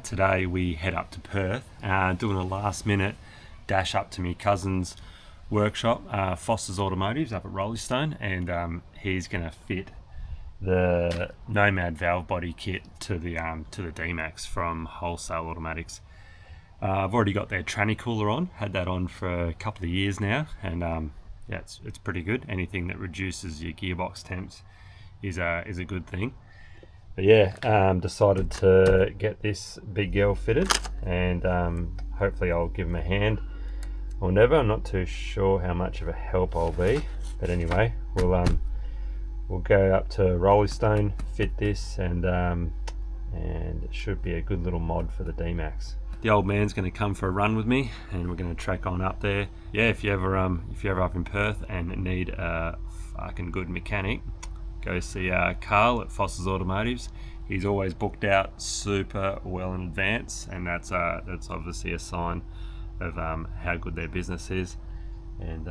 Today we head up to Perth, doing a last minute dash up to my cousin's workshop, Foster's Automotives up at Rollystone, and he's going to fit the Nomad valve body kit to the D-Max from Wholesale Automatics. I've already got their tranny cooler on, had that on for a couple of years now, and yeah, it's pretty good. Anything that reduces your gearbox temps is a good thing. But yeah, decided to get this big girl fitted, and hopefully I'll give him a hand or never. I'm not too sure how much of a help I'll be, but anyway, we'll go up to Rollystone, fit this, and it should be a good little mod for the D-Max. The old man's going to come for a run with me, and we're going to track on up there. Yeah, if you're ever up in Perth and need a fucking good mechanic, go see Carl at Foster's Automotives. He's always booked out super well in advance, and that's obviously a sign of how good their business is, and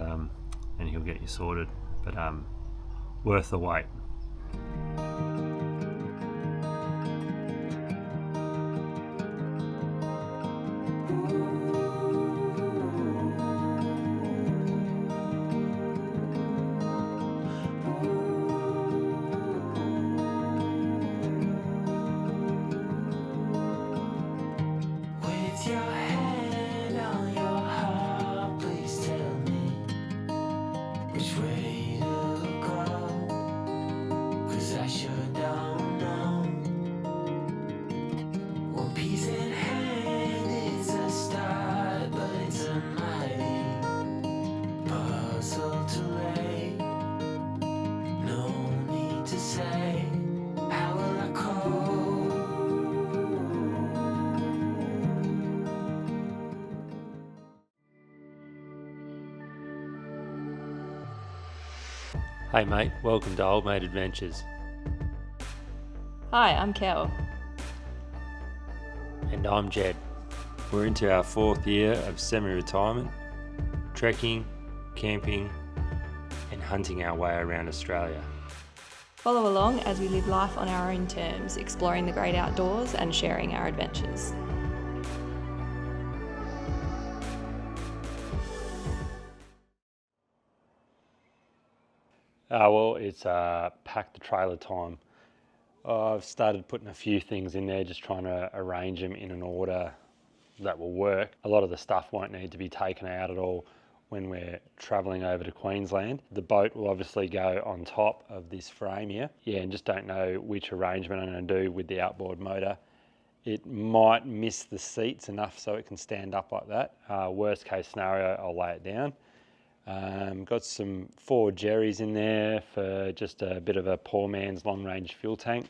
he'll get you sorted. But worth the wait. Hey mate, welcome to OldMate Adventures. Hi, I'm Kel. And I'm Jed. We're into our 4th year of semi-retirement, trekking, camping, and hunting our way around Australia. Follow along as we live life on our own terms, exploring the great outdoors and sharing our adventures. Well, it's pack the trailer time. I've started putting a few things in there, just trying to arrange them in an order that will work. A lot of the stuff won't need to be taken out at all when we're travelling over to Queensland. The boat will obviously go on top of this frame here. Yeah, and just don't know which arrangement I'm going to do with the outboard motor. It might miss the seats enough so it can stand up like that. Worst case scenario, I'll lay it down. Got some 4 Jerry's in there for just a bit of a poor man's long range fuel tank.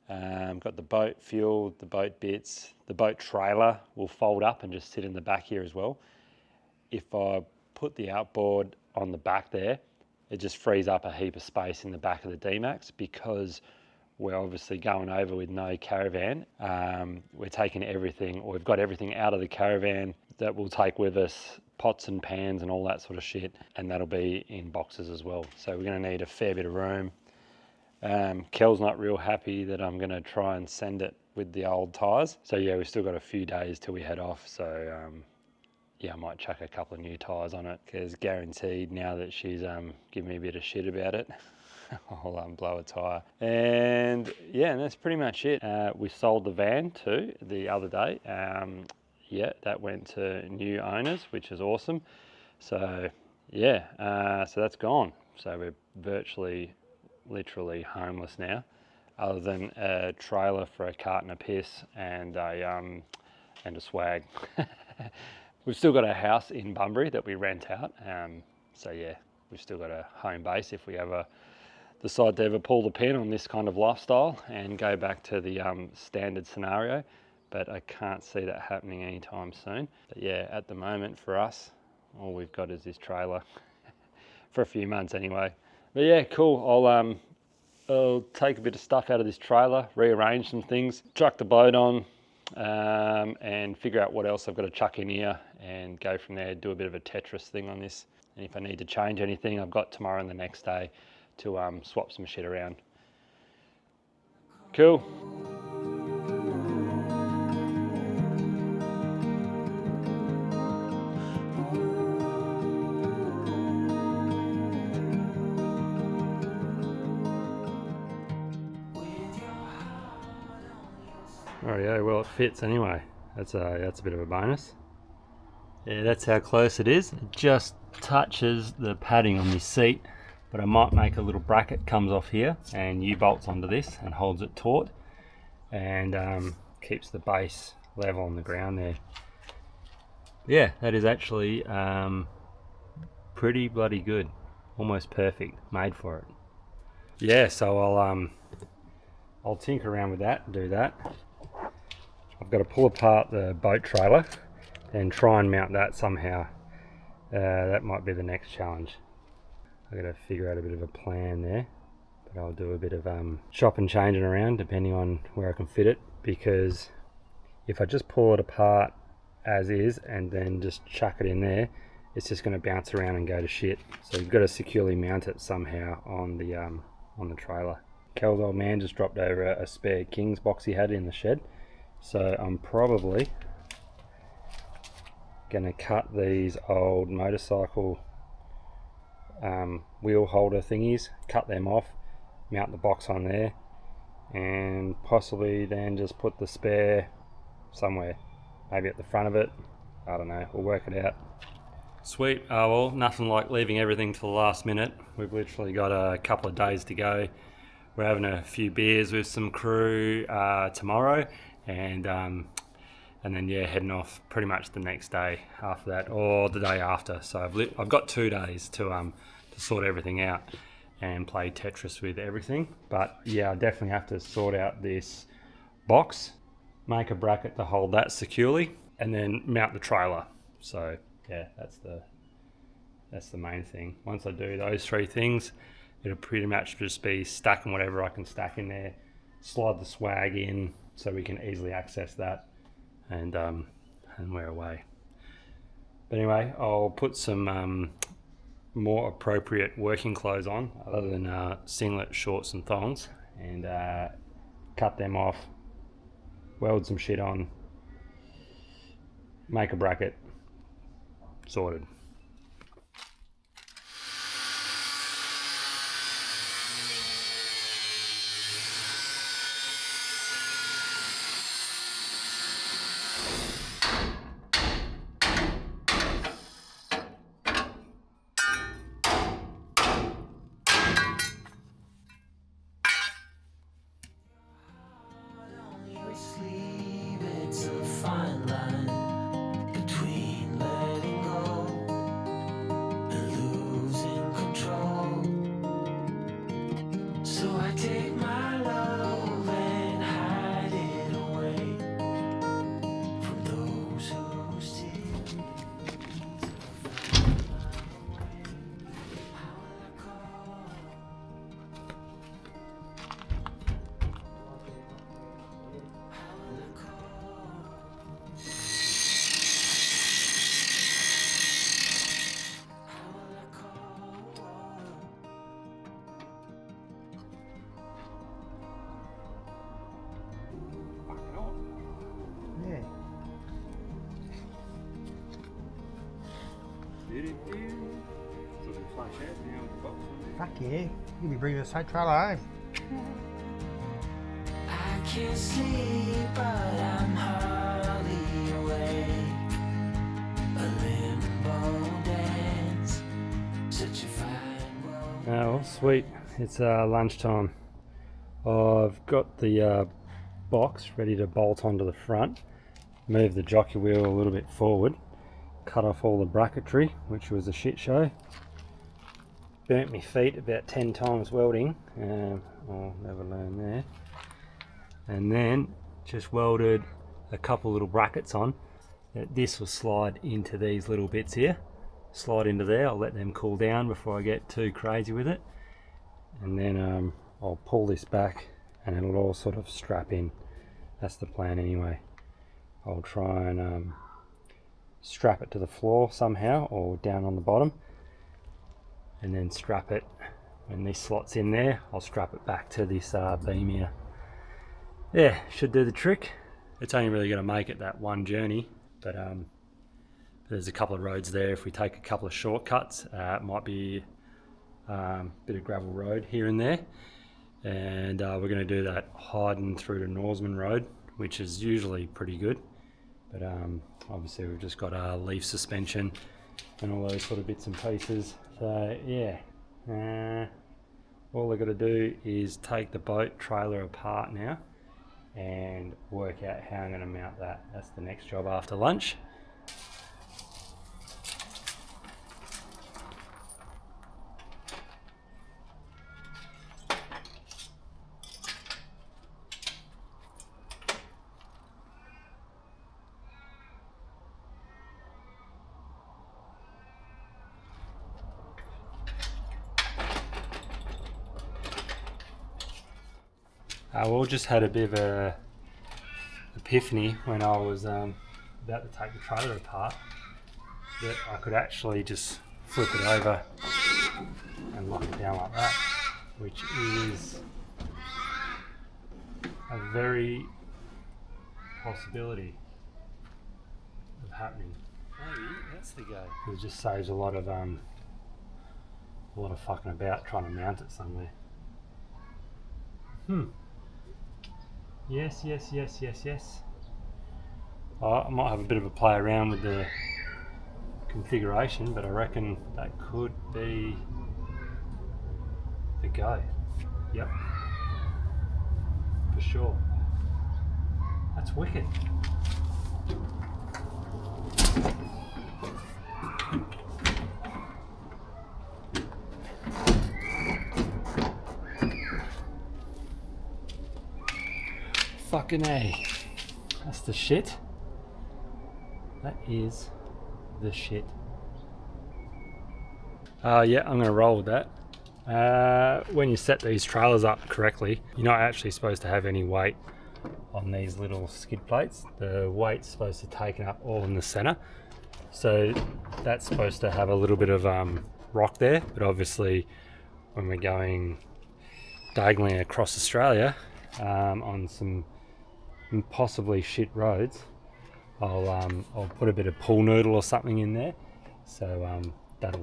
Got the boat fuel, the boat bits, the boat trailer will fold up and just sit in the back here as well. If I put the outboard on the back there, it just frees up a heap of space in the back of the D-Max, because we're obviously going over with no caravan. We're taking everything, or we've got everything out of the caravan that we'll take with us, pots and pans and all that sort of shit, and that'll be in boxes as well. So we're going to need a fair bit of room. Kel's not real happy that I'm going to try and send it with the old tyres. So yeah, we've still got a few days till we head off. So yeah, I might chuck a couple of new tyres on it, because guaranteed now that she's giving me a bit of shit about it, I'll blow a tyre. And yeah, and that's pretty much it. We sold the van too the other day. Yeah, that went to new owners, which is awesome. So yeah, so that's gone. So we're virtually, literally homeless now, other than a trailer for a carton of piss and a swag. We've still got a house in Bunbury that we rent out. So yeah, we've still got a home base if we ever decide to ever pull the pin on this kind of lifestyle and go back to the standard scenario. But I can't see that happening anytime soon. But yeah, at the moment for us, all we've got is this trailer for a few months anyway. But yeah, cool. I'll take a bit of stuff out of this trailer, rearrange some things, chuck the boat on, and figure out what else I've got to chuck in here, and go from there, do a bit of a Tetris thing on this. And if I need to change anything, I've got tomorrow and the next day to swap some shit around. Cool. Oh yeah, well it fits anyway. That's a bit of a bonus. Yeah, that's how close it is. It just touches the padding on this seat, but I might make a little bracket comes off here and U-bolts onto this and holds it taut and keeps the base level on the ground there. Yeah, that is actually pretty bloody good. Almost perfect, made for it. Yeah, so I'll tinker around with that and do that. I've got to pull apart the boat trailer and try and mount that somehow. That might be the next challenge. I've got to figure out a bit of a plan there, but I'll do a bit of chopping and changing around depending on where I can fit it, because if I just pull it apart as is and then just chuck it in there, it's just going to bounce around and go to shit. So you've got to securely mount it somehow on the trailer. Kel's old man just dropped over a spare King's box he had in the shed, so I'm probably going to cut these old motorcycle wheel holder thingies, cut them off, mount the box on there, and possibly then just put the spare somewhere, maybe at the front of it. I don't know, we'll work it out. Sweet. Well, nothing like leaving everything to the last minute. We've literally got a couple of days to go. We're having a few beers with some crew tomorrow, and then yeah, heading off pretty much the next day after that, or the day after. So I've got 2 days to sort everything out and play Tetris with everything. But yeah, I definitely have to sort out this box, make a bracket to hold that securely, and then mount the trailer. So yeah, that's the main thing. Once I do those 3 things, it'll pretty much just be stacking whatever I can stack in there, slide the swag in so we can easily access that, and we're away. But anyway, I'll put some more appropriate working clothes on other than singlet, shorts and thongs, and cut them off, weld some shit on, make a bracket, sorted. Fuck yeah, you'll be bringing the side trailer home. I can't sleep, but I'm hardly awake. A limbo dance, such a fine world. Oh, sweet. It's lunchtime. I've got the box ready to bolt onto the front, move the jockey wheel a little bit forward, cut off all the bracketry, which was a shit show. Burnt my feet about 10 times welding. I'll never learn there. And then just welded a couple little brackets on. This will slide into these little bits here. Slide into there. I'll let them cool down before I get too crazy with it. And then I'll pull this back and it'll all sort of strap in. That's the plan anyway. I'll try and strap it to the floor somehow or down on the bottom, and then strap it. When this slot's in there, I'll strap it back to this beam here. Yeah, should do the trick. It's only really going to make it that one journey, but there's a couple of roads there. If we take a couple of shortcuts, it might be a bit of gravel road here and there, and we're going to do that hiding through to Norseman Road which is usually pretty good. But obviously we've just got a leaf suspension and all those sort of bits and pieces. So yeah, all I've got to do is take the boat trailer apart now and work out how I'm going to mount that. That's the next job after lunch. We just had a bit of a epiphany when I was about to take the trailer apart, that I could actually just flip it over and lock it down like that, which is a very possibility of happening. Maybe that's the go. It just saves a lot of fucking about trying to mount it somewhere. Yes. I might have a bit of a play around with the configuration, but I reckon that could be the go. Yep, for sure. That's wicked. Fucking A. That's the shit. That is the shit. Yeah, I'm going to roll with that. When you set these trailers up correctly, you're not actually supposed to have any weight on these little skid plates. The weight's supposed to take it up all in the center. So that's supposed to have a little bit of rock there, but obviously when we're going diagonally across Australia on some possibly shit roads, I'll put a bit of pool noodle or something in there, so that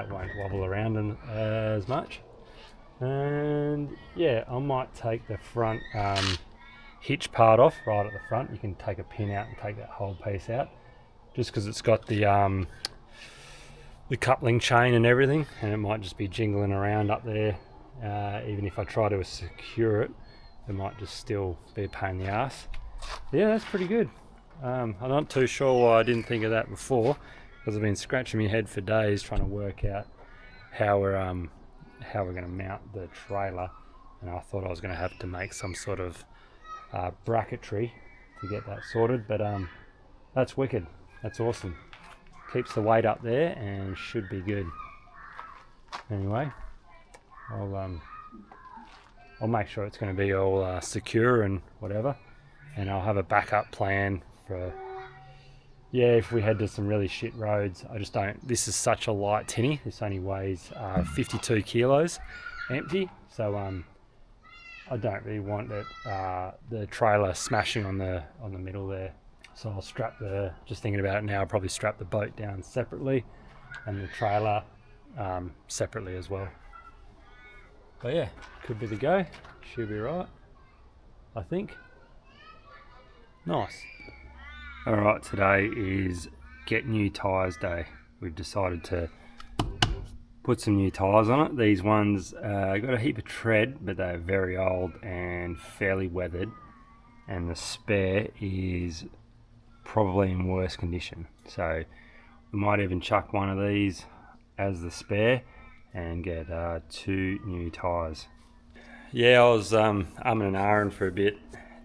won't wobble around as much. And yeah, I might take the front hitch part off right at the front. You can take a pin out and take that whole piece out, just because it's got the coupling chain and everything, and it might just be jingling around up there. Even if I try to secure it, it might just still be a pain in the ass. Yeah, that's pretty good. I'm not too sure why I didn't think of that before, because I've been scratching my head for days trying to work out how we're going to mount the trailer, and I thought I was going to have to make some sort of bracketry to get that sorted. But that's wicked. That's awesome. Keeps the weight up there and should be good. Anyway, I'll make sure it's going to be all secure and whatever, and I'll have a backup plan for, yeah, if we head to some really shit roads. I just don't, this is such a light tinny, this only weighs 52 kilos empty, so I don't really want it, the trailer smashing on the middle there. So I'll strap just thinking about it now, I'll probably strap the boat down separately and the trailer separately as well. But yeah, could be the go, should be right, I think. Nice. Alright, today is Get New Tyres Day. We've decided to put some new tyres on it. These ones got a heap of tread, but they're very old and fairly weathered, and the spare is probably in worse condition. So we might even chuck one of these as the spare and get 2 new tyres. Yeah, I was umming and ahhing for a bit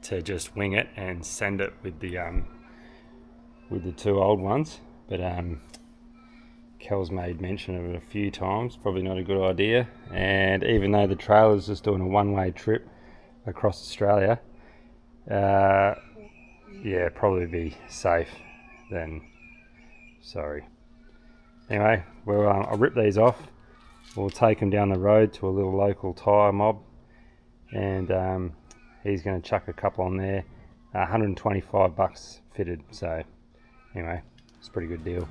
to just wing it and send it with the 2 old ones, but Kel's made mention of it a few times, probably not a good idea. And even though the trailer's just doing a one-way trip across Australia, yeah, probably be safe than sorry. Anyway, well, I'll rip these off. We'll take them down the road to a little local tyre mob, and he's going to chuck a couple on there. 125 bucks fitted, so anyway, it's a pretty good deal.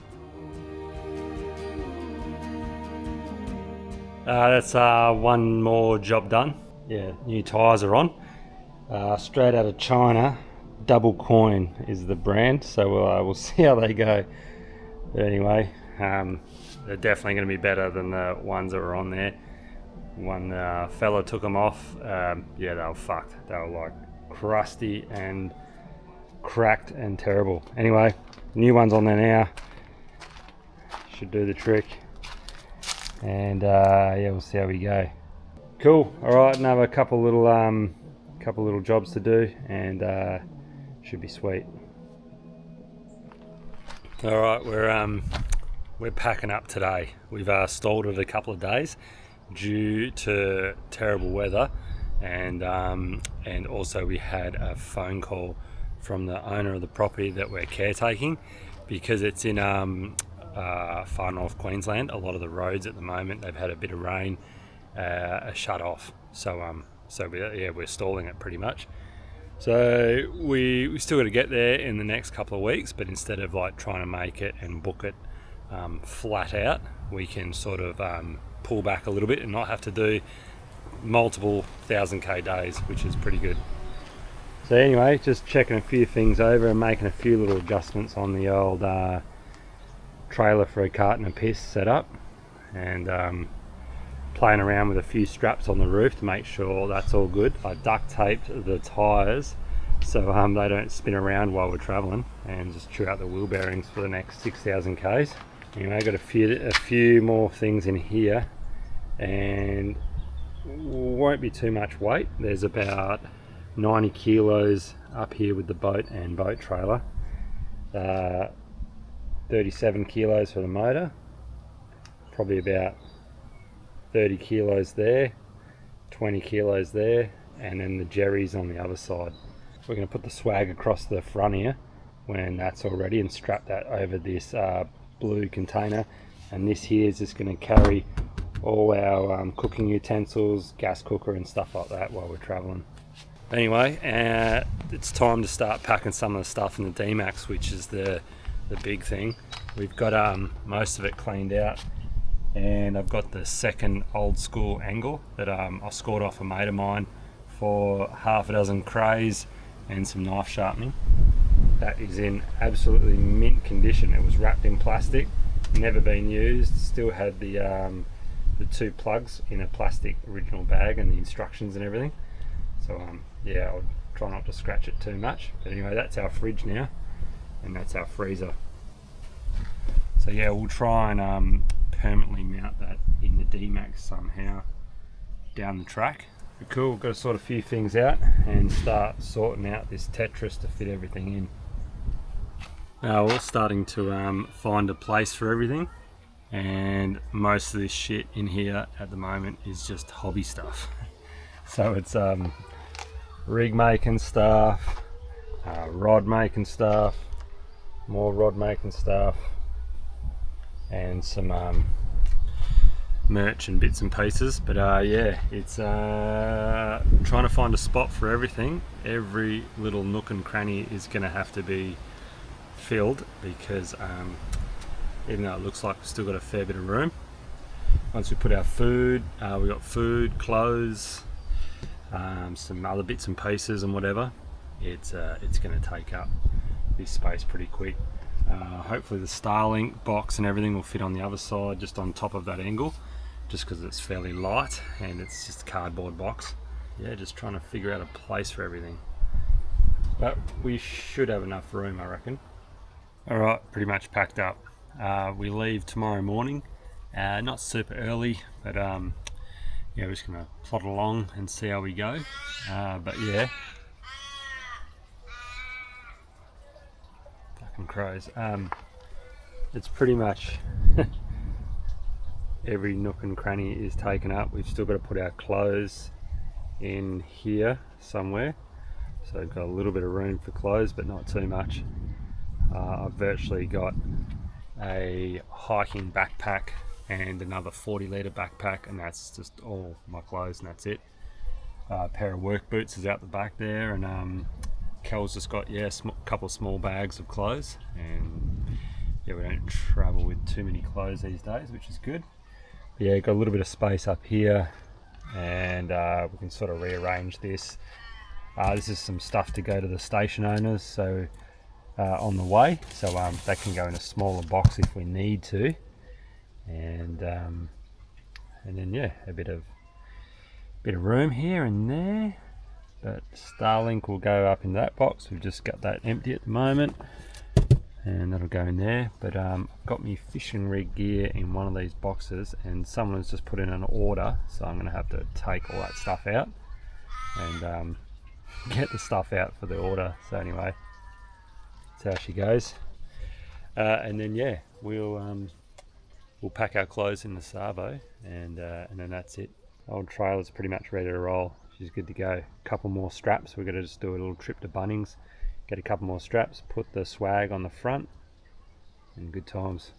That's one more job done. Yeah, new tyres are on. Straight out of China, Double Coin is the brand, so we'll see how they go. But anyway, they're definitely going to be better than the ones that were on there. One fella took them off. Yeah, they were fucked. They were like crusty and cracked and terrible. Anyway, new ones on there now. Should do the trick. And yeah, we'll see how we go. Cool. All right, another couple little jobs to do, and should be sweet. All right, we're packing up today. We've stalled it a couple of days due to terrible weather, and also we had a phone call from the owner of the property that we're caretaking, because it's in far north Queensland. A lot of the roads at the moment, they've had a bit of rain, are shut off. So we're stalling it pretty much. So we still got to get there in the next couple of weeks, but instead of like trying to make it and book it flat out, we can sort of pull back a little bit and not have to do multiple 1000k days, which is pretty good. So anyway, just checking a few things over and making a few little adjustments on the old trailer for a carton of piss setup, and playing around with a few straps on the roof to make sure that's all good. I duct taped the tyres so they don't spin around while we're travelling, and just chew out the wheel bearings for the next 6,000 k's. Anyway, I've got a few more things in here, and won't be too much weight. There's about 90 kilos up here with the boat and boat trailer, 37 kilos for the motor, probably about 30 kilos there, 20 kilos there, and then the jerry's on the other side. We're going to put the swag across the front here when that's all ready and strap that over this blue container, and this here is just going to carry all our cooking utensils, gas cooker and stuff like that while we're traveling. Anyway, it's time to start packing some of the stuff in the D-Max, which is the big thing. We've got most of it cleaned out, and I've got the second old school angle that I scored off a mate of mine for half a dozen crays and some knife sharpening. That is in absolutely mint condition. It was wrapped in plastic, never been used, still had the two plugs in a plastic original bag and the instructions and everything. So yeah, I'll try not to scratch it too much. But anyway, that's our fridge now, and that's our freezer. So yeah, we'll try and permanently mount that in the D-Max somehow down the track. But cool, got to sort a few things out and start sorting out this Tetris to fit everything in. Now we're starting to find a place for everything, and most of this shit in here at the moment is just hobby stuff. So it's rig making stuff, rod making stuff, more rod making stuff, and some merch and bits and pieces. But yeah, it's trying to find a spot for everything. Every little nook and cranny is going to have to be filled, because even though it looks like we've still got a fair bit of room, once we put our food, we got food, clothes, some other bits and pieces and whatever, it's going to take up this space pretty quick. Hopefully the Starlink box and everything will fit on the other side, just on top of that angle, just because it's fairly light and it's just a cardboard box. Yeah, just trying to figure out a place for everything, but we should have enough room, I reckon. Alright, pretty much packed up. We leave tomorrow morning, not super early, but yeah, we're just going to plod along and see how we go. But yeah, fucking crows. It's pretty much every nook and cranny is taken up. We've still got to put our clothes in here somewhere, so we've got a little bit of room for clothes, but not too much. I've virtually got a hiking backpack and another 40-litre backpack, and that's just all my clothes, and that's it. A pair of work boots is out the back there, and Kel's just got a couple of small bags of clothes, and yeah, we don't travel with too many clothes these days, which is good. But yeah, got a little bit of space up here, and we can sort of rearrange this This is some stuff to go to the station owners, so on the way, so that can go in a smaller box if we need to, and then yeah, a bit of room here and there. But Starlink will go up in that box. We've just got that empty at the moment, and that'll go in there. But I've got my fishing rig gear in one of these boxes, and someone's just put in an order, so I'm going to have to take all that stuff out and get the stuff out for the order. So anyway, that's how she goes. And then yeah, we'll pack our clothes in the Savo, and then that's it. Old trailer's pretty much ready to roll. She's good to go. A couple more straps. We're going to just do a little trip to Bunnings, get a couple more straps, put the swag on the front, and good times.